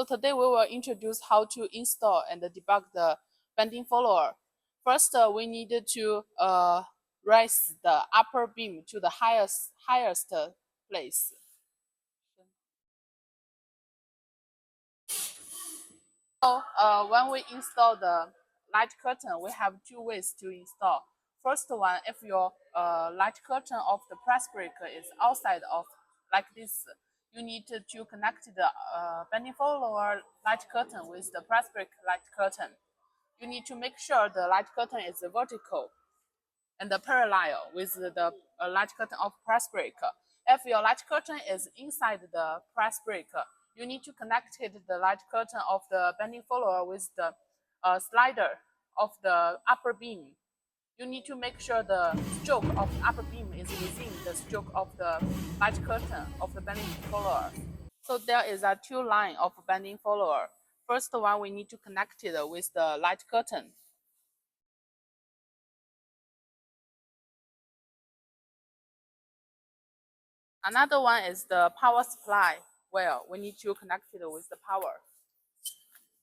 So today we will introduce how to install and debug the bending follower. First, we need to raise the upper beam to the highest place. So when we install the light curtain, we have two ways to install. First one, if your light curtain of the press breaker is outside of like this, you need to connect the bending follower light curtain with the press brake light curtain. You need to make sure the light curtain is vertical and parallel with the light curtain of press breaker. If your light curtain is inside the press breaker, you need to connect the light curtain of the bending follower with the slider of the upper beam. You need to make sure the stroke of the upper beam is within the stroke of the light curtain of the bending follower. So there is a two line of bending follower. First one, we need to connect it with the light curtain. Another one is the power supply. Well, we need to connect it with the power.